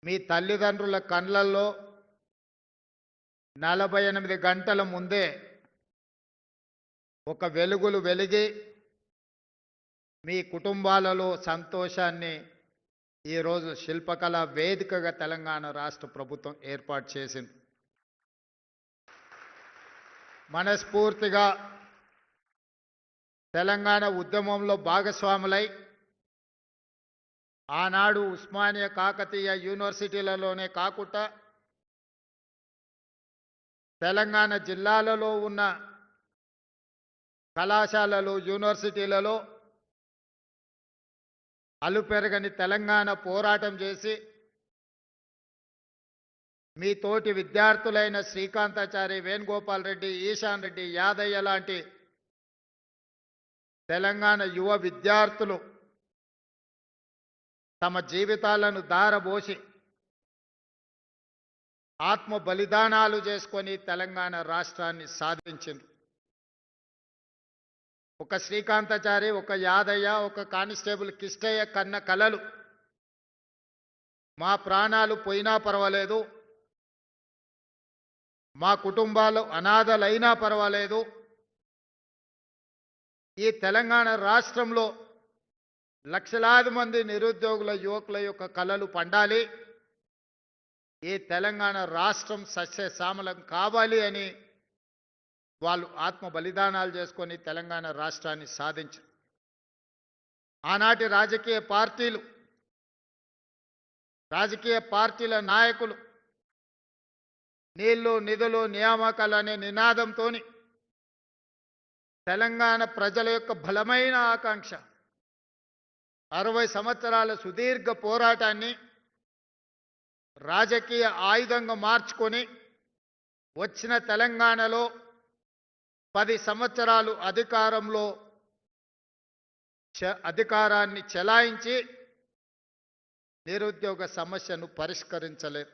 మీ తల్లిదండ్రుల కళ్ళల్లో 48 గంటల ముందే ఒక వెలుగులు వెలిగి మీ కుటుంబాలలో సంతోషాన్ని ఈరోజు శిల్పకళ వేదికగా తెలంగాణ రాష్ట్ర ప్రభుత్వం ఏర్పాటు చేసింది. మనస్ఫూర్తిగా తెలంగాణ ఉద్యమంలో భాగస్వాములై ఆనాడు ఉస్మానియా కాకతీయ యూనివర్సిటీలలోనే కాకుండా తెలంగాణ జిల్లాలలో ఉన్న కళాశాలలు యూనివర్సిటీలలో అలుపెరగని తెలంగాణ పోరాటం చేసి మీ తోటి విద్యార్థులైన శ్రీకాంతాచారి, వేణుగోపాల్ రెడ్డి, ఈశాన్ రెడ్డి, యాదయ్య లాంటి తెలంగాణ యువ విద్యార్థులు తమ జీవితాలను దారబోసి ఆత్మ బలిదానాలు చేసుకొని తెలంగాణ రాష్ట్రాన్ని సాధించింది. ఒక శ్రీకాంతాచారి, ఒక యాదయ్య, ఒక కానిస్టేబుల్ కిష్టయ్య కన్న కలలు మా ప్రాణాలు పోయినా పర్వాలేదు, మా కుటుంబాలు అనాథలైనా పర్వాలేదు, ఈ తెలంగాణ రాష్ట్రంలో లక్షలాది మంది నిరుద్యోగుల యువకుల యొక్క కలలు పండాలి, ఈ తెలంగాణ రాష్ట్రం సస్యశ్యామలం కావాలి అని వాళ్ళు ఆత్మ బలిదానాలు చేసుకొని తెలంగాణ రాష్ట్రాన్ని సాధించారు. ఆనాటి రాజకీయ పార్టీల నాయకులు నీళ్లు నిధులు నియామకాలు అనే నినాదంతో తెలంగాణ ప్రజల యొక్క బలమైన ఆకాంక్ష 60 సంవత్సరాల సుదీర్ఘ పోరాటాన్ని రాజకీయ ఆయుధంగా మార్చుకొని వచ్చిన తెలంగాణలో 10 సంవత్సరాలు అధికారాన్ని చెలాయించి నిరుద్యోగ సమస్యను పరిష్కరించలేదు.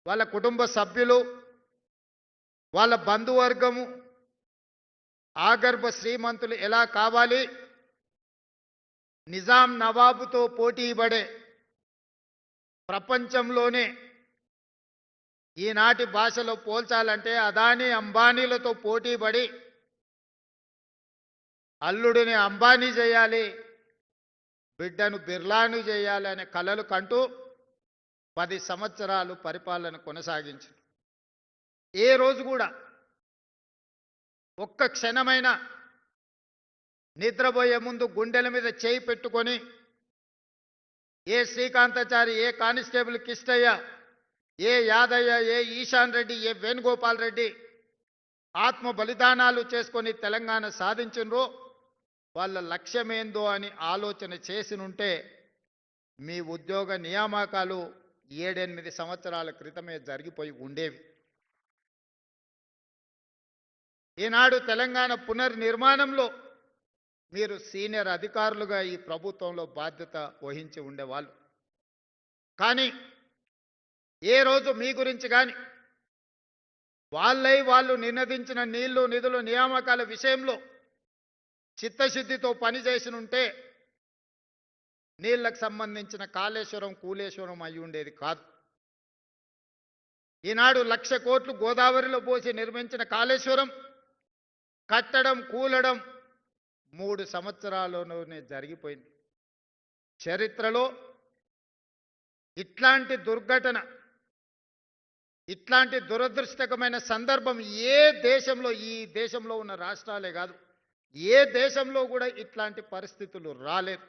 వాళ్ళ కుటుంబ సభ్యులు, వాళ్ళ బంధువర్గము ఆగర్భ శ్రీమంతులు ఎలా కావాలి, నిజాం నవాబుతో పోటీ పడే ప్రపంచంలోనే ఈనాటి భాషలో పోల్చాలంటే అదానీ అంబానీలతో పోటీపడి అల్లుడిని అంబానీ చేయాలి, బిడ్డను బిర్లాను చేయాలి అనే కలలు కంటూ 10 సంవత్సరాలు పరిపాలన కొనసాగించారు. ఏ రోజు కూడా ఒక్క క్షణమైన నిద్రపోయే ముందు గుండెల మీద చేయి పెట్టుకొని ఏ శ్రీకాంతాచారి, ఏ కానిస్టేబుల్ కిష్టయ్య, ఏ యాదయ్య, ఏ ఈశాన్ రెడ్డి, ఏ వేణుగోపాల్ రెడ్డి ఆత్మ బలిదానాలు చేసుకొని తెలంగాణ సాధించినరో వాళ్ళ లక్ష్యమేందో అని ఆలోచన చేసినుంటే మీ ఉద్యోగ నియామకాలు 7-8 సంవత్సరాల క్రితమే జరిగిపోయి ఉండేవి. ఈనాడు తెలంగాణ పునర్నిర్మాణంలో మీరు సీనియర్ అధికారులుగా ఈ ప్రభుత్వంలో బాధ్యత వహించి ఉండేవాళ్ళు. కానీ ఏ రోజు మీ గురించి కానీ వాళ్ళు నినదించిన నీళ్లు నిధులు నియామకాల విషయంలో చిత్తశుద్ధితో పనిచేసి ఉంటే నీళ్లకు సంబంధించిన కాళేశ్వరం కూలేశ్వరం అయి ఉండేది కాదు. ఈనాడు 1,00,000 కోట్లు గోదావరిలో పోసి నిర్మించిన కాళేశ్వరం కట్టడం కూలడం 3 సంవత్సరాల్లోనే జరిగిపోయింది. చరిత్రలో ఇట్లాంటి దుర్ఘటన, ఇట్లాంటి దురదృష్టకరమైన సందర్భం ఏ దేశంలో, ఈ దేశంలో ఉన్న రాష్ట్రాలే కాదు, ఏ దేశంలో కూడా ఇట్లాంటి పరిస్థితులు రాలేదు.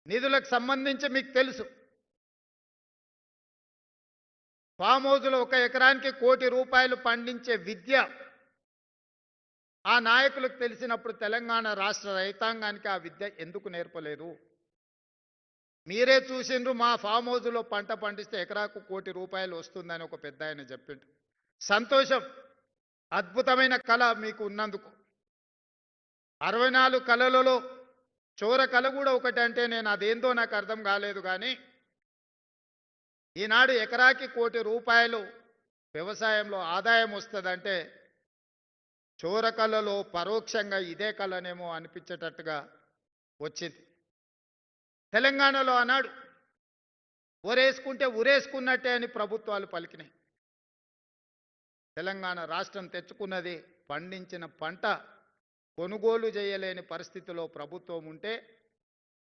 నిధులకు సంబంధించి మీకు తెలుసు, ఫామ్ హౌస్లో 1 ఎకరానికి ₹1 కోటి పండించే విద్య ఆ నాయకులకు తెలిసినప్పుడు తెలంగాణ రాష్ట్ర రైతాంగానికి ఆ విద్య ఎందుకు నేర్పలేదు? మీరే చూసిండ్రు, మా ఫామ్ హౌస్లో పంట పండిస్తే ఎకరాకు ₹1 కోటి వస్తుందని ఒక పెద్ద ఆయన చెప్పిండు. సంతోషం, అద్భుతమైన కళ మీకు ఉన్నందుకు. 64 కళలలో చోర కళ కూడా ఒకటి అంటే నేను అదేందో నాకు అర్థం కాలేదు. కానీ ఈనాడు ఎకరాకి ₹1 కోటి వ్యవసాయంలో ఆదాయం వస్తుందంటే చోర కళలో పరోక్షంగా ఇదే కళనేమో అనిపించేటట్టుగా వచ్చింది. తెలంగాణలో ఆనాడు ఒరేసుకుంటే ఉరేసుకున్నట్టే అని ప్రభుత్వాలు పలికినాయి. తెలంగాణ రాష్ట్రం తెచ్చుకున్నది పండించిన పంట కొనుగోలు చేయలేని పరిస్థితిలో ప్రభుత్వం ఉంటే,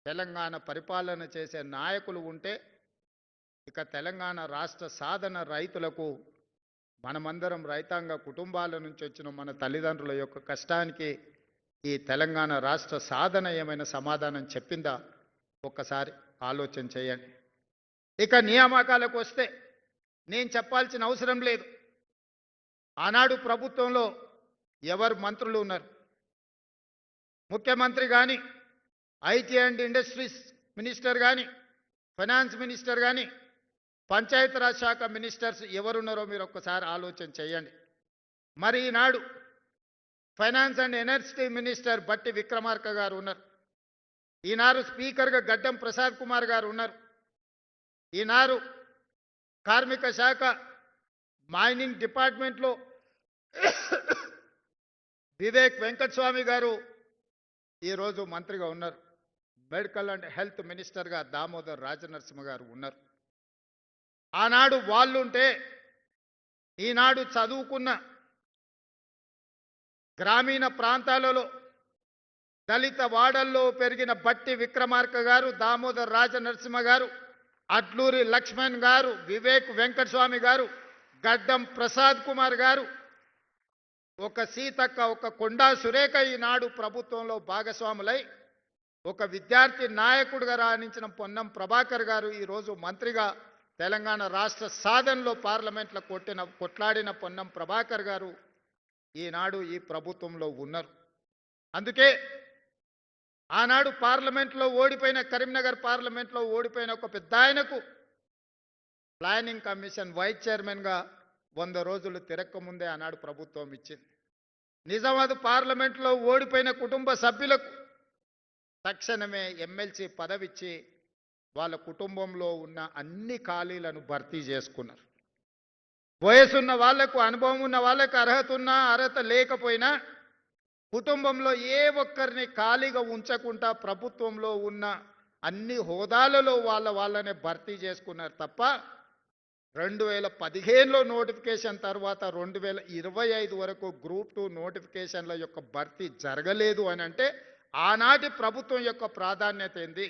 తెలంగాణ పరిపాలన చేసే నాయకులు ఉంటే, ఇక తెలంగాణ రాష్ట్ర సాధన రైతులకు మనమందరం రైతాంగ కుటుంబాల నుంచి వచ్చిన మన తల్లిదండ్రుల యొక్క కష్టానికి ఈ తెలంగాణ రాష్ట్ర సాధన ఏమైనా సమాధానం చెప్పిందా ఒక్కసారి ఆలోచన చేయండి. ఇక నియామకాలకు వస్తే నేను చెప్పాల్సిన అవసరం లేదు. ఆనాడు ప్రభుత్వంలో ఎవరు మంత్రులు ఉన్నారు? ముఖ్యమంత్రి కానీ, ఐటీ అండ్ ఇండస్ట్రీస్ మినిస్టర్ కానీ, ఫైనాన్స్ మినిస్టర్ కానీ, పంచాయతీరాజ్ శాఖ మినిస్టర్స్ ఎవరున్నారో మీరు ఒక్కసారి ఆలోచన చేయండి. మరి ఈనాడు ఫైనాన్స్ అండ్ ఎనర్జీ మినిస్టర్ బట్టి విక్రమార్క గారు ఉన్నారు. ఈనాడు స్పీకర్గా గడ్డం ప్రసాద్ కుమార్ గారు ఉన్నారు. ఈనాడు కార్మిక శాఖ మైనింగ్ డిపార్ట్మెంట్లో వివేక్ వెంకటస్వామి గారు ఈరోజు మంత్రిగా ఉన్నారు. మెడికల్ అండ్ హెల్త్ మినిస్టర్గా దామోదర్ రాజనరసింహ గారు ఉన్నారు. ఆనాడు వాళ్ళుంటే ఈనాడు చదువుకున్న గ్రామీణ ప్రాంతాలలో దళిత వాడల్లో పెరిగిన బట్టి విక్రమార్క గారు, దామోదర్ రాజనరసింహ గారు, అడ్లూరి లక్ష్మణ్ గారు, వివేక్ వెంకటస్వామి గారు, గడ్డం ప్రసాద్ కుమార్ గారు, ఒక సీతక్క, ఒక కొండా సురేఖ ఈనాడు ప్రభుత్వంలో భాగస్వాములై ఒక విద్యార్థి నాయకుడిగా రాణించిన పొన్నం ప్రభాకర్ గారు ఈరోజు మంత్రిగా తెలంగాణ రాష్ట్ర సాధనలో పార్లమెంట్లో కొట్లాడిన పొన్నం ప్రభాకర్ గారు ఈనాడు ఈ ప్రభుత్వంలో ఉన్నారు. అందుకే ఆనాడు పార్లమెంట్లో ఓడిపోయిన, కరీంనగర్ పార్లమెంట్లో ఓడిపోయిన ఒక పెద్ద ఆయనకు ప్లానింగ్ కమిషన్ వైస్ చైర్మన్గా 100 రోజులు తిరక్కముందే ఆనాడు ప్రభుత్వం ఇచ్చింది. నిజామాబాద్ పార్లమెంట్లో ఓడిపోయిన కుటుంబ సభ్యులకు తక్షణమే ఎమ్మెల్సీ పదవిచ్చి వాళ్ళ కుటుంబంలో ఉన్న అన్ని ఖాళీలను భర్తీ చేసుకున్నారు. వయసున్న వాళ్లకు, అనుభవం ఉన్న వాళ్ళకు, అర్హత ఉన్నా అర్హత లేకపోయినా కుటుంబంలో ఏ ఒక్కరిని ఖాళీగా ఉంచకుండా ప్రభుత్వంలో ఉన్న అన్ని హోదాలలో వాళ్ళనే భర్తీ చేసుకున్నారు తప్ప 2015లో నోటిఫికేషన్ తర్వాత 2025 వరకు గ్రూప్ 2 నోటిఫికేషన్ల యొక్క భర్తీ జరగలేదు అని అంటే ఆనాటి ప్రభుత్వం యొక్క ప్రాధాన్యత ఏంది,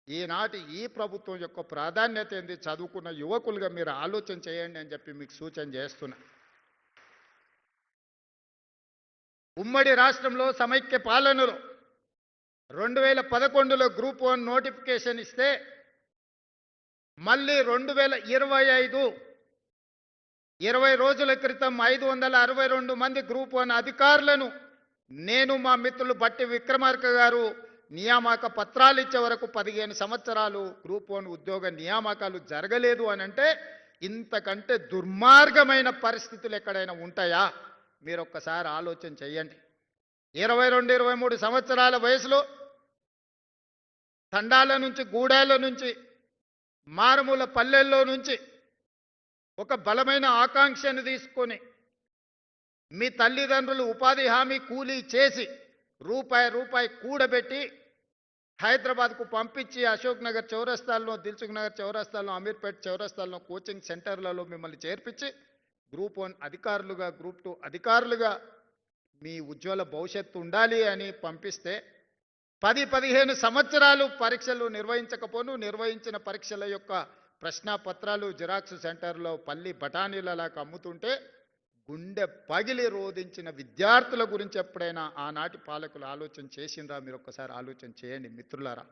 ఈనాటి ఈ ప్రభుత్వం యొక్క ప్రాధాన్యత ఏంది? చదువుకున్న యువకులుగా మీరు ఆలోచన చేయండి అని చెప్పి మీకు సూచన చేస్తున్నా. ఉమ్మడి రాష్ట్రంలో సమైక్య పాలనలో 2011లో గ్రూప్ 1 నోటిఫికేషన్ ఇస్తే మళ్ళీ 2025 20 రోజుల క్రితం 562 మంది గ్రూప్ 1 అధికారులను నేను, మా మిత్రులు బట్టి విక్రమార్క గారు నియామక పత్రాలు ఇచ్చే వరకు 15 సంవత్సరాలు గ్రూప్ 1 ఉద్యోగ నియామకాలు జరగలేదు అని అంటే ఇంతకంటే దుర్మార్గమైన పరిస్థితులు ఎక్కడైనా ఉంటాయా? మీరు ఒక్కసారి ఆలోచన చేయండి. 22-23 సంవత్సరాల వయసులో తండాల నుంచి, గూడాల నుంచి, మారుమూల పల్లెల్లో నుంచి ఒక బలమైన ఆకాంక్షను తీసుకొని మీ తల్లిదండ్రులు ఉపాధి హామీ కూలీ చేసి రూపాయి కూడబెట్టి హైదరాబాద్కు పంపించి అశోక్ నగర్ చౌరస్తాల్లో, దిల్సుఖ్ నగర్ చౌరస్తాల్లో, అమీర్పేట్ చౌరస్తాల్లో కోచింగ్ సెంటర్లలో మిమ్మల్ని చేర్పించి గ్రూప్ 1 అధికారులుగా, గ్రూప్ 2 అధికారులుగా మీ ఉజ్వల భవిష్యత్తు ఉండాలి అని పంపిస్తే 10-15 సంవత్సరాలు పరీక్షలు నిర్వహించకపోను, నిర్వహించిన పరీక్షల యొక్క ప్రశ్నాపత్రాలు జిరాక్స్ సెంటర్లో పల్లి బఠానీలలాగా అమ్ముతుంటే గుండె పగిలి రోధించిన విద్యార్థుల గురించి ఎప్పుడైనా ఆనాటి పాలకులు ఆలోచన చేసిండ్రా? మీరు ఒక్కసారి ఆలోచన చేయండి మిత్రులారా.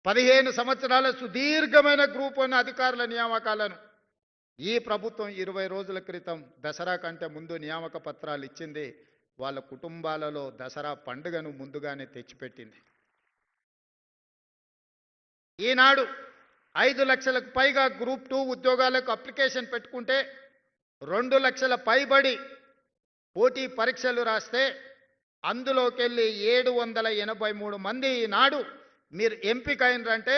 15 సంవత్సరాల సుదీర్ఘమైన గ్రూప్ 1 అధికారుల నియామకాలను ఈ ప్రభుత్వం 20 రోజుల క్రితం దసరా కంటే ముందు నియామక పత్రాలు ఇచ్చింది. వాళ్ళ కుటుంబాలలో దసరా పండుగను ముందుగానే తెచ్చిపెట్టింది. ఈనాడు 5 లక్షలకు పైగా గ్రూప్ 2 ఉద్యోగాలకు అప్లికేషన్ పెట్టుకుంటే 2 లక్షల పైబడి పోటీ పరీక్షలు రాస్తే అందులోకెళ్ళి 783 మంది ఈనాడు మీరు ఎంపిక అయినరంటే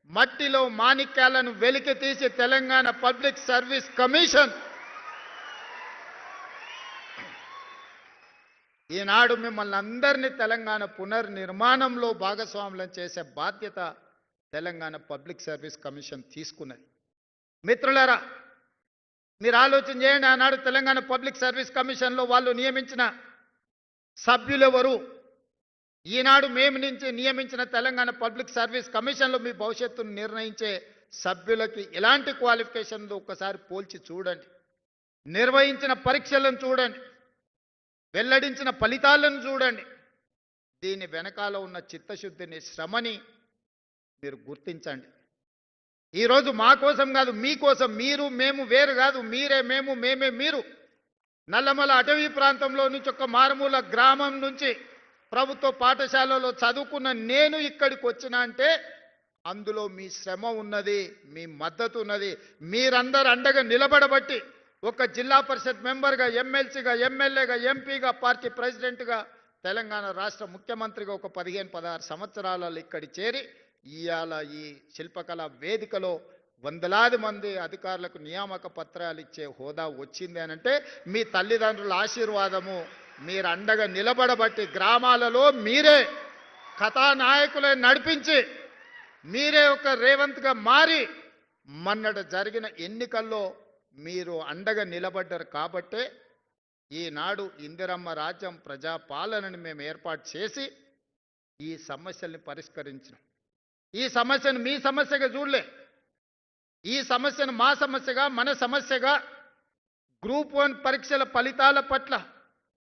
మట్టిలో మాణిక్యాలను వెలికి తీసి తెలంగాణ పబ్లిక్ సర్వీస్ కమిషన్ ఈనాడు మిమ్మల్ని అందరినీ తెలంగాణ పునర్నిర్మాణంలో భాగస్వాములను చేసే బాధ్యత తెలంగాణ పబ్లిక్ సర్వీస్ కమిషన్ తీసుకున్నది. మిత్రులారా, మీరు ఆలోచన చేయండి. ఆనాడు తెలంగాణ పబ్లిక్ సర్వీస్ కమిషన్లో వాళ్ళు నియమించిన సభ్యులెవరు? ఈనాడు మేము నుంచి నియమించిన తెలంగాణ పబ్లిక్ సర్వీస్ కమిషన్లో మీ భవిష్యత్తును నిర్ణయించే సభ్యులకి ఎలాంటి క్వాలిఫికేషన్లు ఒక్కసారి పోల్చి చూడండి. నిర్వహించిన పరీక్షలను చూడండి, వెల్లడించిన ఫలితాలను చూడండి. దీని వెనకాల ఉన్న చిత్తశుద్ధిని, శ్రమని మీరు గుర్తించండి. ఈరోజు మా కోసం కాదు, మీకోసం. మీరు మేము వేరు కాదు, మీరే మేము, మేమే మీరు. నల్లమల అటవీ ప్రాంతంలో నుంచి ఒక మారుమూల గ్రామం నుంచి ప్రభుత్వ పాఠశాలలో చదువుకున్న నేను ఇక్కడికి వచ్చిన అంటే అందులో మీ శ్రమ ఉన్నది, మీ మద్దతు ఉన్నది. మీరందరూ అండగా నిలబడబట్టి ఒక జిల్లా పరిషత్ మెంబర్గా, ఎమ్మెల్సీగా, ఎమ్మెల్యేగా, ఎంపీగా, పార్టీ ప్రెసిడెంట్గా, తెలంగాణ రాష్ట్ర ముఖ్యమంత్రిగా ఒక 15-16 సంవత్సరాలలో ఇక్కడి చేరి ఇవాళ ఈ శిల్పకళా వేదికలో వందలాది మంది అధికారులకు నియామక పత్రాలు ఇచ్చే హోదా వచ్చింది అనంటే మీ తల్లిదండ్రుల ఆశీర్వాదము. మీరు అండగా నిలబడబట్టి గ్రామాలలో మీరే కథానాయకులే నడిపించి మీరే ఒక రేవంత్గా మారి మొన్నట జరిగిన ఎన్నికల్లో మీరు అండగా నిలబడ్డారు. కాబట్టే ఈనాడు ఇందిరమ్మ రాజ్యం ప్రజాపాలనని మేము ఏర్పాటు చేసి ఈ సమస్యల్ని పరిష్కరించినాం. ఈ సమస్యను మీ సమస్యగా చూడలే, ఈ సమస్యను మా సమస్యగా, మన సమస్యగా. గ్రూప్ 1 పరీక్షల ఫలితాల పట్ల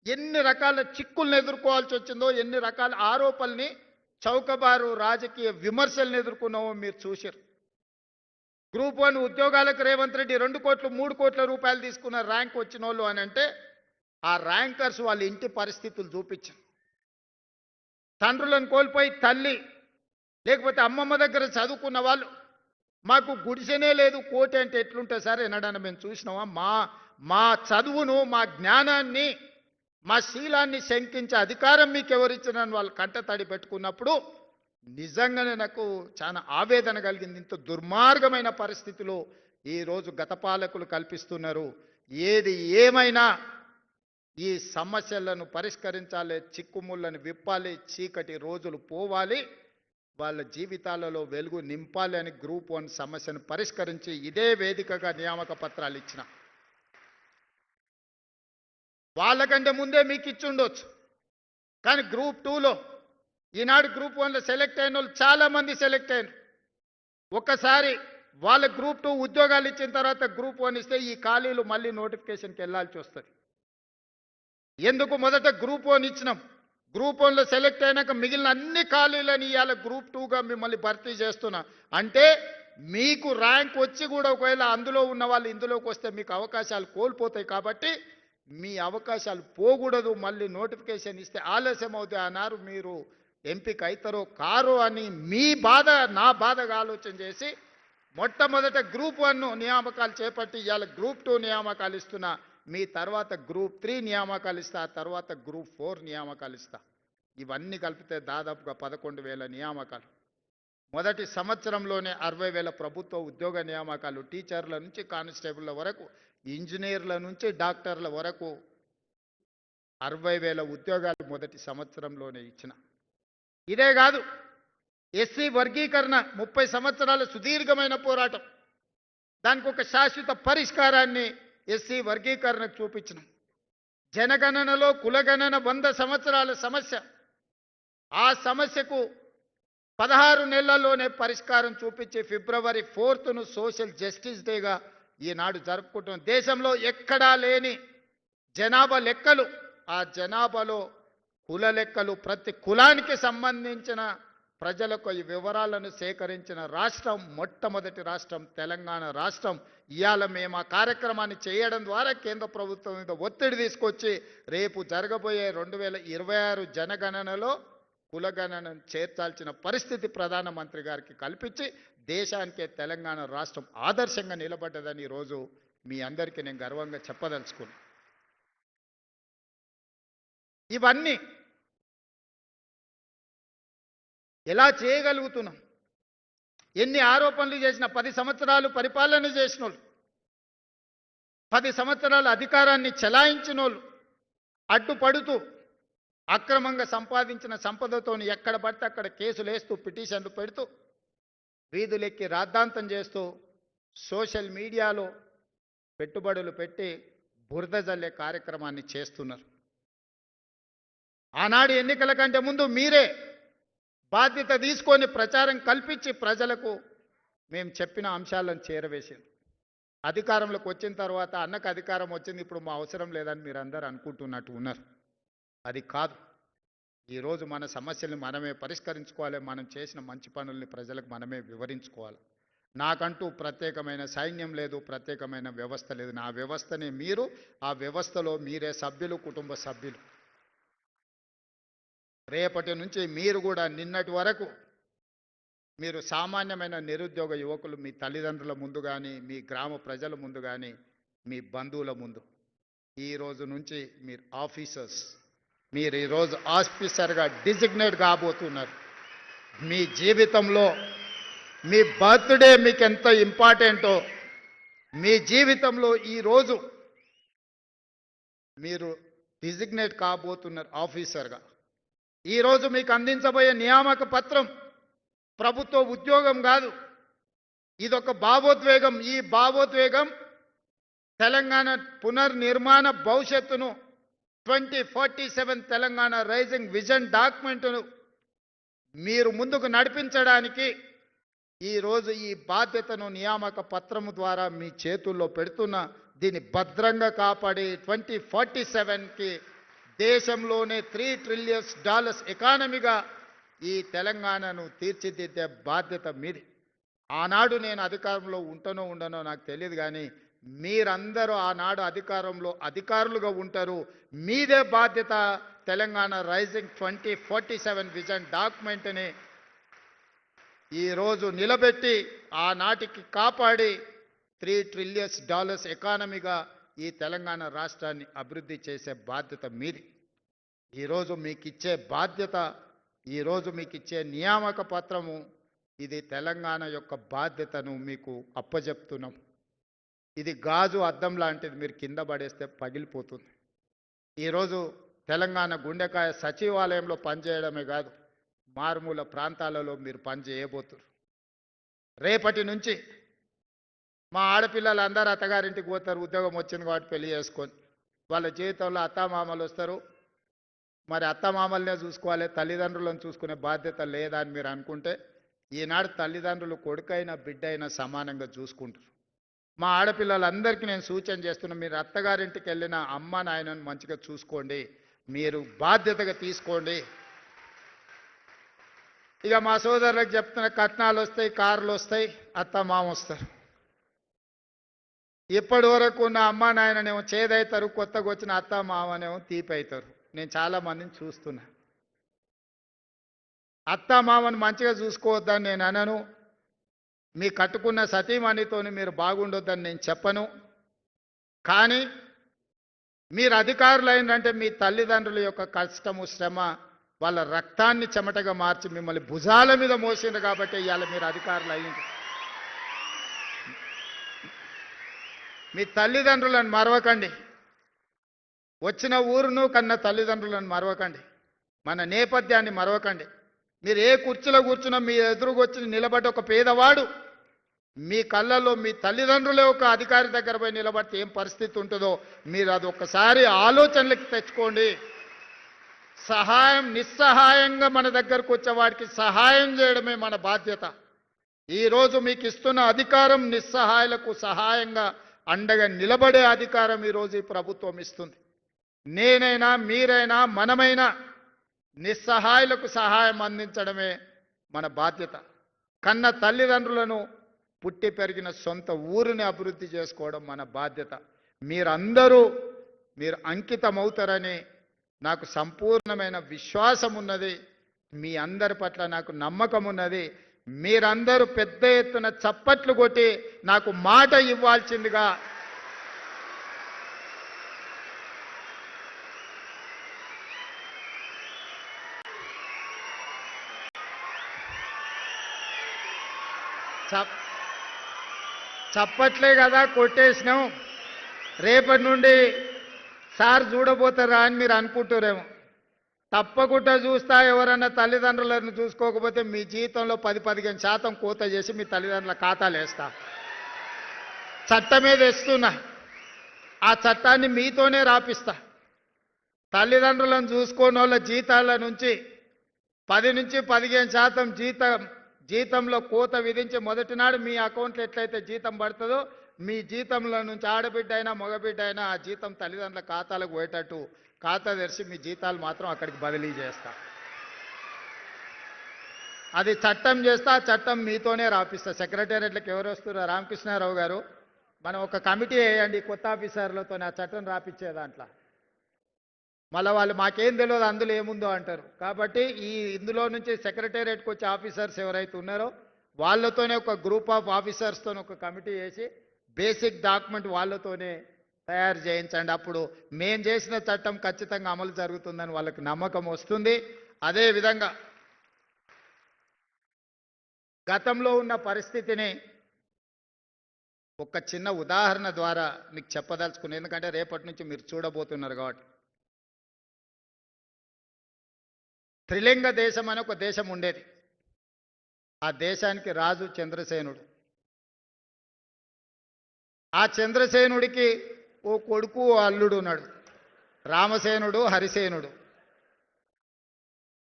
ఎన్ని రకాల చిక్కులను ఎదుర్కోవాల్సి వచ్చిందో, ఎన్ని రకాల ఆరోపణల్ని, చౌకబారు రాజకీయ విమర్శలను ఎదుర్కొన్నామో మీరు చూశారు. గ్రూప్ 1 ఉద్యోగాలకు రేవంత్ రెడ్డి 2 కోట్లు 3 కోట్ల రూపాయలు తీసుకున్న ర్యాంక్ వచ్చిన వాళ్ళు అని అంటే ఆ ర్యాంకర్స్ వాళ్ళ ఇంటి పరిస్థితులు చూపించారు. తండ్రులను కోల్పోయి తల్లి లేకపోతే అమ్మమ్మ దగ్గర చదువుకున్న వాళ్ళు మాకు గుడిసెనే లేదు, కోటి అంటే ఎట్లుంటుంది సార్ ఎన్నడన్నా మేము చూసినామా? మా చదువును, మా జ్ఞానాన్ని, మా శీలాన్ని శంకించే అధికారం మీకు ఎవరిచ్చినని వాళ్ళు కంటతడి పెట్టుకున్నప్పుడు నిజంగానే నాకు చాలా ఆవేదన కలిగింది. ఇంత దుర్మార్గమైన పరిస్థితులు ఈరోజు గత పాలకులు కల్పిస్తున్నారు. ఏది ఏమైనా ఈ సమస్యలను పరిష్కరించాలి, చిక్కుముళ్ళను విప్పాలి, చీకటి రోజులు పోవాలి, వాళ్ళ జీవితాలలో వెలుగు నింపాలి అని గ్రూప్ 1 సమస్యను పరిష్కరించి ఇదే వేదికగా నియామక పత్రాలు ఇచ్చిన. వాళ్ళకంటే ముందే మీకు ఇచ్చి ఉండొచ్చు. కానీ గ్రూప్ 2లో ఈనాడు గ్రూప్ 1లో సెలెక్ట్ అయిన వాళ్ళు చాలామంది సెలెక్ట్ అయినారు. ఒక్కసారి వాళ్ళ గ్రూప్ 2 ఉద్యోగాలు ఇచ్చిన తర్వాత గ్రూప్ 1 ఇస్తే ఈ ఖాళీలు మళ్ళీ నోటిఫికేషన్కి వెళ్ళాల్సి వస్తుంది. ఎందుకు మొదట గ్రూప్ 1 ఇచ్చినాం, గ్రూప్ 1లో సెలెక్ట్ అయినాక మిగిలిన అన్ని ఖాళీలని ఇవాళ గ్రూప్ 2గా మిమ్మల్ని భర్తీ చేస్తున్నా. అంటే మీకు ర్యాంక్ వచ్చి కూడా ఒకవేళ అందులో ఉన్న వాళ్ళు ఇందులోకి వస్తే మీకు అవకాశాలు కోల్పోతాయి. కాబట్టి మీ అవకాశాలు పోకూడదు. మళ్ళీ నోటిఫికేషన్ ఇస్తే ఆలస్యం అవుతాయి అన్నారు. మీరు ఎంపిక అవుతారో కారో అని మీ బాధ నా బాధగా ఆలోచన చేసి మొట్టమొదట గ్రూప్ 1 నియామకాలు చేపట్టి ఇవాళ గ్రూప్ 2 నియామకాలు ఇస్తున్నా. మీ తర్వాత గ్రూప్ 3 నియామకాలు ఇస్తా, ఆ తర్వాత గ్రూప్ 4 నియామకాలు ఇస్తా. ఇవన్నీ కలిపితే దాదాపుగా 11,000 నియామకాలు. మొదటి సంవత్సరంలోనే 60,000 ప్రభుత్వ ఉద్యోగ నియామకాలు, టీచర్ల నుంచి కానిస్టేబుల్ల వరకు, ఇంజనీర్ల నుంచి డాక్టర్ల వరకు 60,000 ఉద్యోగాలు మొదటి సంవత్సరంలోనే ఇచ్చిన. ఇదే కాదు, ఎస్సీ వర్గీకరణ 30 సంవత్సరాల సుదీర్ఘమైన పోరాటం, దానికి ఒక శాశ్వత పరిష్కారాన్ని ఎస్సీ వర్గీకరణకు చూపించిన. జనగణనలో కులగణన 100 సంవత్సరాల సమస్య, ఆ సమస్యకు 16 నెలల్లోనే పరిష్కారం చూపించి ఫిబ్రవరి 4ను సోషల్ జస్టిస్ డేగా ఈనాడు జరుపుకుంటున్నాం. దేశంలో ఎక్కడా లేని జనాభా లెక్కలు, ఆ జనాభాలో కుల లెక్కలు, ప్రతి కులానికి సంబంధించిన ప్రజలకు ఈ వివరాలను సేకరించిన రాష్ట్రం మొట్టమొదటి రాష్ట్రం తెలంగాణ రాష్ట్రం. ఇవాళ మేము ఆ కార్యక్రమాన్ని చేయడం ద్వారా కేంద్ర ప్రభుత్వం మీద ఒత్తిడి తీసుకొచ్చి రేపు జరగబోయే 2026 జనగణనలో కులగణనను చేర్చాల్సిన పరిస్థితి ప్రధానమంత్రి గారికి కల్పించి దేశానికే తెలంగాణ రాష్ట్రం ఆదర్శంగా నిలబడ్డదని ఈరోజు మీ అందరికీ నేను గర్వంగా చెప్పదలుచుకున్నాను. ఇవన్నీ ఎలా చేయగలుగుతున్నాం? ఎన్ని ఆరోపణలు చేసిన, 10 సంవత్సరాలు పరిపాలన చేసిన వాళ్ళు, 10 సంవత్సరాల అధికారాన్ని చెలాయించిన వాళ్ళు అడ్డుపడుతూ అక్రమంగా సంపాదించిన సంపదతో ఎక్కడ పడితే అక్కడ కేసులు వేస్తూ పిటిషన్లు పెడుతూ వీధులెక్కి రాద్ధాంతం చేస్తూ సోషల్ మీడియాలో పెట్టుబడులు పెట్టి బురద జల్లే కార్యక్రమాన్ని చేస్తున్నారు. ఆనాడు ఎన్నికల కంటే ముందు మీరే బాధ్యత తీసుకొని ప్రచారం కల్పించి ప్రజలకు మేము చెప్పిన అంశాలను చేరవేసింది. అధికారంలోకి వచ్చిన తర్వాత అన్నకు అధికారం వచ్చింది, ఇప్పుడు మా అవసరం లేదని మీరు అందరూ అనుకుంటున్నట్టు ఉన్నారు. అది కాదు. ఈరోజు మన సమస్యల్ని మనమే పరిష్కరించుకోవాలి. మనం చేసిన మంచి పనుల్ని ప్రజలకు మనమే వివరించుకోవాలి. నాకంటూ ప్రత్యేకమైన సైన్యం లేదు, ప్రత్యేకమైన వ్యవస్థ లేదు. నా వ్యవస్థనే మీరు, ఆ వ్యవస్థలో మీరే సభ్యులు, కుటుంబ సభ్యులు. రేపటి నుంచి మీరు కూడా నిన్నటి వరకు మీరు సామాన్యమైన నిరుద్యోగ యువకులు మీ తల్లిదండ్రుల ముందు కానీ, మీ గ్రామ ప్రజల ముందు కానీ, మీ బంధువుల ముందు ఈ రోజు నుంచి మీరు ఆఫీసర్స్, మీరు ఈరోజు ఆఫీసర్గా డిజిగ్నేట్ కాబోతున్నారు. మీ జీవితంలో మీ బర్త్డే మీకు ఎంత ఇంపార్టెంటో, మీ జీవితంలో ఈరోజు మీరు డిజిగ్నేట్ కాబోతున్నారు ఆఫీసర్గా. ఈరోజు మీకు అందించబోయే నియామక పత్రం ప్రభుత్వ ఉద్యోగం కాదు, ఇదొక భావోద్వేగం. ఈ భావోద్వేగం తెలంగాణ పునర్నిర్మాణ భవిష్యత్తును 2047 తెలంగాణ రైజింగ్ విజన్ డాక్యుమెంట్ను మీరు ముందుకు నడిపించడానికి ఈరోజు ఈ బాధ్యతను నియామక పత్రము ద్వారా మీ చేతుల్లో పెడుతున్న, దీన్ని భద్రంగా కాపాడి 2047కి దేశంలోనే $3 ట్రిలియన్ ఎకానమీగా ఈ తెలంగాణను తీర్చిదిద్దే బాధ్యత మీది. ఆనాడు నేను అధికారంలో ఉంటానో ఉండనో నాకు తెలియదు, కానీ మీరందరూ ఆనాడు అధికారంలో అధికారులుగా ఉంటారు. మీదే బాధ్యత తెలంగాణ రైజింగ్ 2047 విజన్ డాక్యుమెంట్ని ఈరోజు నిలబెట్టి ఆనాటికి కాపాడి $3 ట్రిలియన్ ఎకానమీగా ఈ తెలంగాణ రాష్ట్రాన్ని అభివృద్ధి చేసే బాధ్యత మీది. ఈరోజు మీకు ఇచ్చే బాధ్యత, ఈరోజు మీకు ఇచ్చే నియామక పత్రము, ఇది తెలంగాణ యొక్క బాధ్యతను మీకు అప్పజెప్తున్నాం. ఇది గాజు అద్దం లాంటిది, మీరు కింద పడేస్తే పగిలిపోతుంది. ఈరోజు తెలంగాణ గుండెకాయ సచివాలయంలో పనిచేయడమే కాదు, మారుమూల ప్రాంతాలలో మీరు పనిచేయబోతున్నారు. రేపటి నుంచి మా ఆడపిల్లలు అందరూ అత్తగారింటికి పోతారు, ఉద్యోగం వచ్చింది కాబట్టి పెళ్లి చేసుకొని. వాళ్ళ జీవితంలో అత్తామామలు వస్తారు. మరి అత్తమామలనే చూసుకోవాలి, తల్లిదండ్రులను చూసుకునే బాధ్యత లేదా అని మీరు అనుకుంటే, ఈనాడు తల్లిదండ్రులు కొడుకైనా బిడ్డైనా సమానంగా చూసుకుంటారు. మా ఆడపిల్లలందరికీ నేను సూచన చేస్తున్నా, మీరు అత్తగారింటికి వెళ్ళిన అమ్మ నాయనను మంచిగా చూసుకోండి, మీరు బాధ్యతగా తీసుకోండి. ఇక మా సోదరులకు చెప్తున్న, కట్నాలు వస్తాయి, కార్లు వస్తాయి, అత్తమామ వస్తారు. ఇప్పటి వరకు ఉన్న అమ్మా నాయననేమో చేదవుతారు, కొత్తగా వచ్చిన అత్తమామనేమో తీపి అవుతారు. నేను చాలా మందిని చూస్తున్నా. అత్తమామను మంచిగా చూసుకోవద్దని నేను అనను, మీ కట్టుకున్న సతీమణితోని మీరు బాగుండొద్దని నేను చెప్పను. కానీ మీరు అధికారులు అయిందంటే మీ తల్లిదండ్రుల యొక్క కష్టము, శ్రమ, వాళ్ళ రక్తాన్ని చెమటగా మార్చి మిమ్మల్ని భుజాల మీద మోసింది కాబట్టి ఇవాళ మీరు అధికారులు అయ్యింది. మీ తల్లిదండ్రులను మరవకండి, వచ్చిన ఊరును కన్న తల్లిదండ్రులను మరవకండి, మన నేపథ్యాన్ని మరవకండి. మీరు ఏ కుర్చీలో కూర్చున్నా మీ ఎదురుకొచ్చి నిలబడ్డ ఒక పేదవాడు మీ కళ్ళల్లో మీ తల్లిదండ్రులే ఒక అధికారి దగ్గర పోయి నిలబడితే ఏం పరిస్థితి ఉంటుందో మీరు అది ఒక్కసారి ఆలోచనలకు తెచ్చుకోండి. సహాయం, నిస్సహాయంగా మన దగ్గరకు వచ్చేవాడికి సహాయం చేయడమే మన బాధ్యత. ఈరోజు మీకు ఇస్తున్న అధికారం నిస్సహాయులకు సహాయంగా అండగా నిలబడే అధికారం ఈరోజు ఈ ప్రభుత్వం ఇస్తుంది. నేనైనా మీరైనా మనమైనా నిస్సహాయులకు సహాయం అందించడమే మన బాధ్యత. కన్న తల్లిదండ్రులను, పుట్టి పెరిగిన సొంత ఊరిని అభివృద్ధి చేసుకోవడం మన బాధ్యత. మీరు అంకితమవుతారని నాకు సంపూర్ణమైన విశ్వాసం ఉన్నది. మీ అందరి పట్ల నాకు నమ్మకం ఉన్నది. మీరందరూ పెద్ద ఎత్తున చప్పట్లు కొట్టి నాకు మాట ఇవ్వాల్సిందిగా చప్పట్లే కదా కొట్టేసినాం. రేపటి నుండి సార్ చూడబోతారా అని మీరు అనుకుంటారేమో. తప్పకుండా చూస్తా. ఎవరన్నా తల్లిదండ్రులను చూసుకోకపోతే మీ జీవితంలో 10-15% కోత చేసి మీ తల్లిదండ్రుల ఖాతాలు వేస్తా. చట్టమే తెస్తున్నా. ఆ చట్టాన్ని మీతోనే రాపిస్తా. తల్లిదండ్రులను చూసుకోని వాళ్ళ జీతాల నుంచి 10-15% జీతంలో కోత విధించి మొదటి నాడు మీ అకౌంట్లో ఎట్లయితే జీతం పడుతుందో మీ జీతంలో నుంచి ఆడబిడ్డ అయినా మగబిడ్డ అయినా ఆ జీతం తల్లిదండ్రుల ఖాతాలకు పోయేటట్టు ఖాతా తెరిచి మీ జీతాలు మాత్రం అక్కడికి బదిలీ చేస్తా. అది చట్టం చేస్తా. ఆ చట్టం మీతోనే రాపిస్తా. సెక్రటేరియట్లకు ఎవరు వస్తున్నారు? రామకృష్ణారావు గారు, మనం ఒక కమిటీ వేయండి కొత్త ఆఫీసర్లతో ఆ చట్టం రాపిచ్చే దాంట్లో. మళ్ళీ వాళ్ళు మాకేం తెలియదు అందులో ఏముందో అంటారు. కాబట్టి ఇందులో నుంచి సెక్రటేరియట్కి వచ్చే ఆఫీసర్స్ ఎవరైతే ఉన్నారో వాళ్ళతోనే ఒక గ్రూప్ ఆఫ్ ఆఫీసర్స్తో ఒక కమిటీ వేసి బేసిక్ డాక్యుమెంట్ వాళ్ళతోనే తయారు చేయించండి. అప్పుడు మేం చేసిన చట్టం ఖచ్చితంగా అమలు జరుగుతుందని వాళ్ళకి నమ్మకం వస్తుంది. అదేవిధంగా గతంలో ఉన్న పరిస్థితిని ఒక చిన్న ఉదాహరణ ద్వారా మీకు చెప్పదలుచుకున్నాను. ఎందుకంటే రేపటి నుంచి మీరు చూడబోతున్నారు కాబట్టి. త్రిలింగ దేశం అని ఒక దేశం ఉండేది. ఆ దేశానికి రాజు చంద్రసేనుడు. ఆ చంద్రసేనుడికి ఓ కొడుకు ఓ అల్లుడు ఉన్నాడు, రామసేనుడు హరిసేనుడు.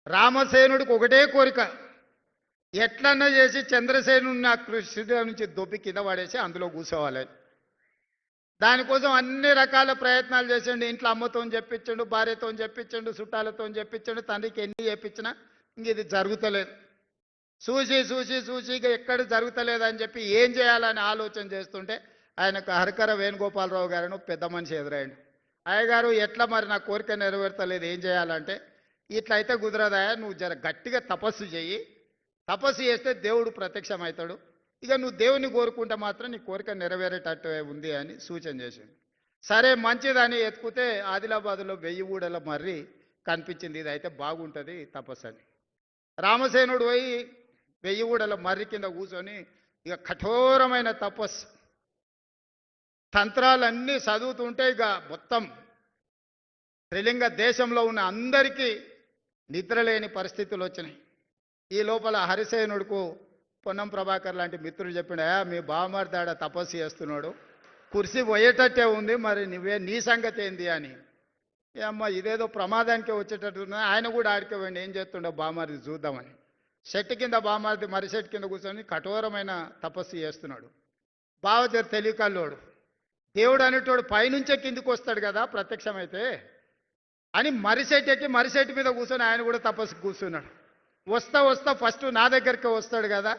రామసేనుడికి ఒకటే కోరిక, ఎట్లన్నా చేసి చంద్రసేనుడిని ఆ కృష్ణుడి నుంచి దొబ్బి కింద పడేసి అందులో కూర్చోవాలి. దానికోసం అన్ని రకాల ప్రయత్నాలు చేసిండు. ఇంట్లో అమ్మతో చెప్పించండు, భార్యతో చెప్పించండు, చుట్టాలతో చెప్పించండు, తండ్రికి ఎన్ని చెప్పించినా ఇంక ఇది జరుగుతలేదు. చూసి చూసి చూసి ఇక ఎక్కడ జరుగుతలేదని చెప్పి ఏం చేయాలని ఆలోచన చేస్తుంటే ఆయనకు హరికర వేణుగోపాలరావు గారిని పెద్ద మనిషి ఎదురైండు. అయ్యగారు, ఎట్లా మరి నా కోరిక నెరవేర్తలేదు, ఏం చేయాలంటే, ఇట్లయితే కుదరదాయా, నువ్వు జర గట్టిగా తపస్సు చెయ్యి. తపస్సు చేస్తే దేవుడు ప్రత్యక్షమవుతాడు. ఇక నువ్వు దేవుని కోరుకుంటే మాత్రం నీ కోరిక నెరవేరేటట్టు ఉంది అని సూచన చేసిండు. సరే మంచిదని ఎత్తుకుతే ఆదిలాబాద్లో 1000 ఊడల మర్రి కనిపించింది. ఇది అయితే బాగుంటుంది తపస్సు అని. రామసేనుడు పోయి 1000 ఊడల మర్రి కింద కూర్చొని ఇక కఠోరమైన తపస్సు తంత్రాలన్నీ చదువుతుంటే ఇక మొత్తం త్రిలింగ దేశంలో ఉన్న అందరికీ నిద్రలేని పరిస్థితులు వచ్చినాయి. ఈ లోపల హరిసేనుడుకు పొన్నం ప్రభాకర్ లాంటి మిత్రుడు చెప్పిండు, మీ బావమరిదాడ తపస్సు చేస్తున్నాడు, కుర్చీ పోయేటట్టే ఉంది, మరి నీ సంగతి ఏంది అని. అమ్మ ఇదేదో ప్రమాదానికే వచ్చేటట్టున్నా. ఆయన కూడా ఆడిపోయింది, ఏం చేస్తుండో బావమరిది చూద్దామని. చెట్టు కింద బావమరిది మర్రి చెట్టు కింద కూర్చొని కఠోరమైన తపస్సు చేస్తున్నాడు. బావ తెలియకల్లోడు, దేవుడు అనేటోడు పైనుంచే కిందికి వస్తాడు కదా ప్రత్యక్షమైతే అని మర్రిచెట్టు ఎక్కి మర్రిచెట్టు మీద కూర్చొని ఆయన కూడా తపస్సు కూర్చున్నాడు. వస్తా వస్తా ఫస్ట్ నా దగ్గరికి వస్తాడు కదా,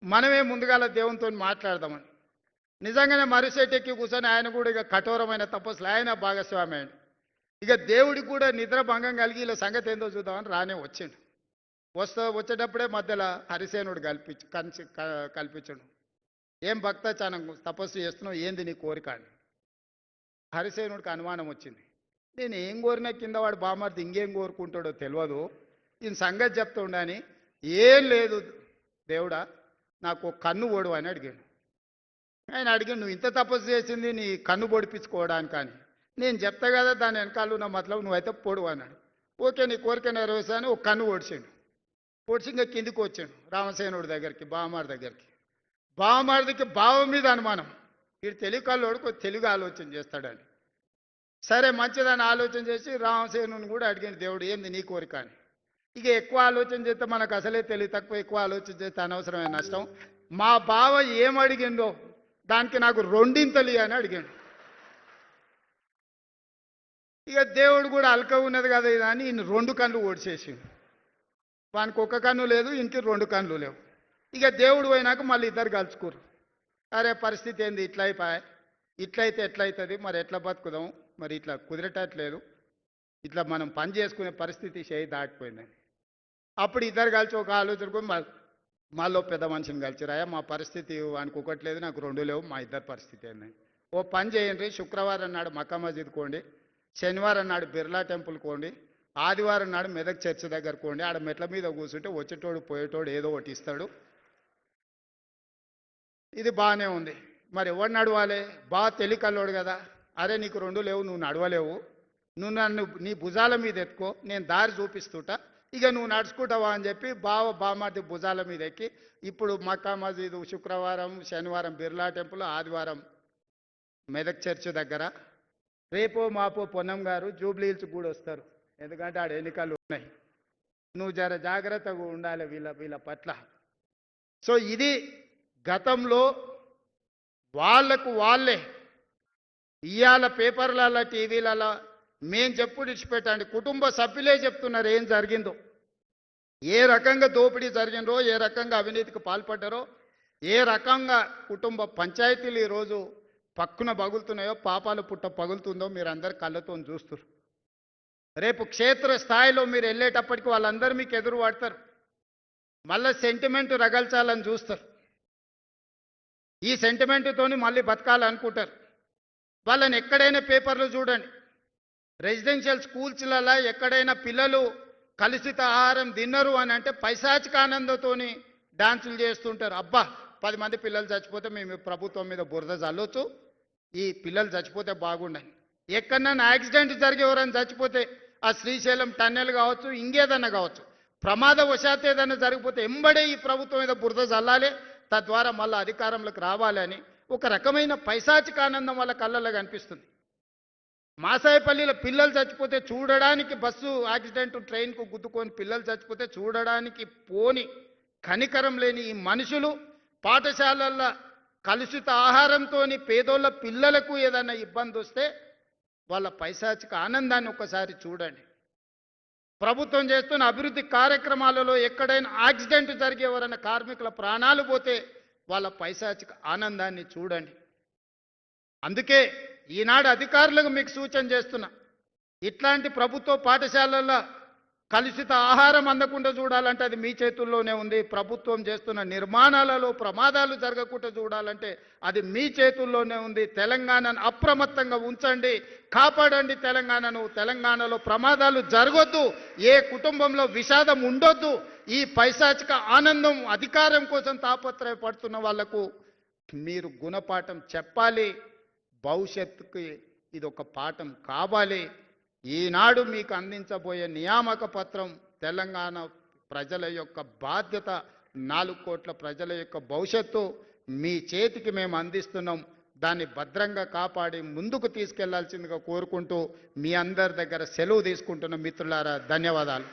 మనమే ముందుగాల దేవునితో మాట్లాడదామని. నిజంగానే మర్రిచెట్టు ఎక్కి కూర్చొని ఆయన కూడా ఇక కఠోరమైన తపస్సులు ఆయన భాగస్వామి అయ్యాడు. ఇక దేవుడికి కూడా నిద్ర భంగం కలిగి ఇలా సంగతి ఏందో చూద్దామని రానే వచ్చిండు. వచ్చేటప్పుడే మధ్యలో హరిసేనుడు కల్పించడు. ఏం భక్త చాలా తపస్సు చేస్తున్నావు, ఏంది నీ కోరిక అని. హరిసేనుడికి అనుమానం వచ్చింది. నేను ఏం కోరినా కింద వాడు బామర్ది ఇంకేం కోరుకుంటాడో తెలియదు, ఈయన సంగతి చెప్తుండని. ఏం లేదు దేవుడా, నాకు ఒక కన్ను ఓడు అని అడిగాడు. ఆయన అడిగాడు, నువ్వు ఇంత తపస్సు చేసింది నీ కన్ను పొడిపించుకోవడానికి అని. నేను చెప్తా కదా దాని వెనకాల ఉన్న మతలబు, నువ్వైతే పొడువు అన్నాడు. ఓకే నీ కోరిక నెరవేర్చాను. ఒక కన్ను ఓడిచాడు. పొడిచి ఇంకా కిందికి వచ్చాడు రామసేనుడి దగ్గరికి, బావమారి దగ్గరికి. బావమారిదికి బావ మీద అనుమానం, వీడు తెలుగు కల్లోడు తెలుగు ఆలోచన చేస్తాడని. సరే మంచిదని ఆలోచన చేసి రామసేనుని కూడా అడిగాడు, దేవుడు ఏంది నీ కోరిక అని. ఇక ఎక్కువ ఆలోచన చేస్తే మనకు అసలే తెలివి తక్కువ, ఎక్కువ ఆలోచన చేస్తే అనవసరమైన నష్టం. మా బావ ఏం అడిగిందో దానికి నాకు రెండింతలి అని అడిగాడు. ఇక దేవుడు కూడా అల్క ఉన్నది కదా ఇది అని ఈయన 2 కళ్ళు ఓడిచేసి, వానికి ఒక కన్ను లేదు, ఇంక 2 కళ్ళు లేవు. ఇక దేవుడు పోయినాక మళ్ళీ ఇద్దరు కలుసుకురు. అరే పరిస్థితి ఏంది, ఇట్లా అయిపోయా, ఇట్లయితే ఎట్లయితుంది, మరి ఎట్లా బతుకుదాం, మరి ఇట్లా కుదిరేటట్లేదు, ఇట్లా మనం పని చేసుకునే పరిస్థితి చేయి దాటిపోయిందని. అప్పుడు ఇద్దరు కలిసి ఒక ఆలోచనకు మాలో పెద్ద మనిషిని కలిసిరాయా, మా పరిస్థితి వానికి ఒకటి లేదు, నాకు 2 లేవు, మా ఇద్దరు పరిస్థితి ఏందని. ఓ పని చేయండి, శుక్రవారం నాడు మక్కా మస్జిద్ కోండి, శనివారం నాడు బిర్లా టెంపుల్ కోండి, ఆదివారం నాడు మెదక్ చర్చి దగ్గర కోండి. ఆడ మెట్ల మీద కూర్చుంటే వచ్చేటోడు పోయేటోడు ఏదో ఒకటి ఇస్తాడు. ఇది బాగానే ఉంది. మరి ఎవడు నడవాలి? బాగా తెలికల్లోడు కదా, అరే నీకు 2 లేవు, నువ్వు నడవలేవు, నువ్వు నన్ను నీ భుజాల మీద ఎత్తుకో, నేను దారి చూపిస్తుంటా, ఇక నువ్వు నడుచుకుంటావా అని చెప్పి బామాటి భుజాల మీద ఎక్కి ఇప్పుడు మక్కా మసీదు శుక్రవారం శనివారం బిర్లా టెంపుల్, ఆదివారం మెదక్ చర్చ్ దగ్గర, రేపో మాపో పొన్నం గారు జూబ్లీ హిల్స్ కూడా వస్తారు, ఎందుకంటే ఆడ ఎన్నికలు ఉన్నాయి. నువ్వు జర జాగ్రత్తగా ఉండాలి వీళ్ళ పట్ల. సో ఇది గతంలో వాళ్లకు వాళ్ళే ఇవాళ పేపర్లలో టీవీలలో మేం చెప్పుడు ఇచ్చిపెట్టండి, కుటుంబ సభ్యులే చెప్తున్నారు ఏం జరిగిందో, ఏ రకంగా దోపిడీ జరిగిందో, ఏ రకంగా అవినీతికి పాల్పడ్డారో, ఏ రకంగా కుటుంబ పంచాయతీలు ఈరోజు పక్కున పగులుతున్నాయో, పాపాలు పుట్ట పగులుతుందో మీరు అందరు కళ్ళతో చూస్తారు. రేపు క్షేత్ర స్థాయిలో మీరు వెళ్ళేటప్పటికి వాళ్ళందరూ మీకు ఎదురు పడతారు, మళ్ళీ సెంటిమెంట్ రగల్చాలని చూస్తారు, ఈ సెంటిమెంట్తోని మళ్ళీ బతకాలనుకుంటారు. వాళ్ళని ఎక్కడైనా పేపర్లు చూడండి, రెసిడెన్షియల్ స్కూల్స్లలో ఎక్కడైనా పిల్లలు కలుషిత ఆహారం తిన్నరు అని అంటే పైశాచిక ఆనందంతోని డాన్సులు చేస్తుంటారు. అబ్బా 10 మంది పిల్లలు చచ్చిపోతే మేము ప్రభుత్వం మీద బురద చల్లొచ్చు, ఈ పిల్లలు చచ్చిపోతే బాగుండని. ఎక్కడన్నా యాక్సిడెంట్ జరిగి ఎవరైనా చచ్చిపోతే, ఆ శ్రీశైలం టన్నెల్ కావచ్చు, ఇంకేదన్నా కావచ్చు, ప్రమాదవశాత్తు ఏదైనా జరిగిపోతే ఎంబడే ఈ ప్రభుత్వం మీద బురద చల్లాలి, తద్వారా మళ్ళీ అధికారంలోకి రావాలని ఒక రకమైన పైశాచిక ఆనందం వాళ్ళ కళ్ళల్లో కనిపిస్తుంది. మాసాయపల్లిలో పిల్లలు చచ్చిపోతే చూడడానికి, బస్సు యాక్సిడెంట్ ట్రైన్కు గుద్దుకొని పిల్లలు చచ్చిపోతే చూడడానికి పోని కనికరం లేని ఈ మనుషులు పాఠశాలల్లో కలుషిత ఆహారంతో పేదోళ్ళ పిల్లలకు ఏదైనా ఇబ్బంది వస్తే వాళ్ళ పైశాచిక ఆనందాన్ని ఒకసారి చూడండి. ప్రభుత్వం చేస్తున్న అభివృద్ధి కార్యక్రమాలలో ఎక్కడైనా యాక్సిడెంట్ జరిగే ఎవరైనా కార్మికుల ప్రాణాలు పోతే వాళ్ళ పైశాచిక ఆనందాన్ని చూడండి. అందుకే ఈనాడు అధికారులకు మీకు సూచన చేస్తున్నా, ఇట్లాంటి ప్రభుత్వ పాఠశాలల్లో కలుషిత ఆహారం అందకుండా చూడాలంటే అది మీ చేతుల్లోనే ఉంది. ప్రభుత్వం చేస్తున్న నిర్మాణాలలో ప్రమాదాలు జరగకుండా చూడాలంటే అది మీ చేతుల్లోనే ఉంది. తెలంగాణను అప్రమత్తంగా ఉంచండి, కాపాడండి తెలంగాణను. తెలంగాణలో ప్రమాదాలు జరగొద్దు, ఏ కుటుంబంలో విషాదం ఉండొద్దు. ఈ పైశాచిక ఆనందం అధికారం కోసం తాపత్రయపడుతున్న వాళ్లకు మీరు గుణపాఠం చెప్పాలి. భవిష్యత్తుకి ఇది ఒక పాఠం కావాలి. ఈనాడు మీకు అందించబోయే నియామక పత్రం తెలంగాణ ప్రజల యొక్క బాధ్యత, 4 కోట్ల ప్రజల యొక్క భవిష్యత్తు మీ చేతికి మేము అందిస్తున్నాం. దాన్ని భద్రంగా కాపాడి ముందుకు తీసుకెళ్లాల్సిందిగా కోరుకుంటూ మీ అందరి దగ్గర సెలవు తీసుకుంటున్న మిత్రులారా, ధన్యవాదాలు.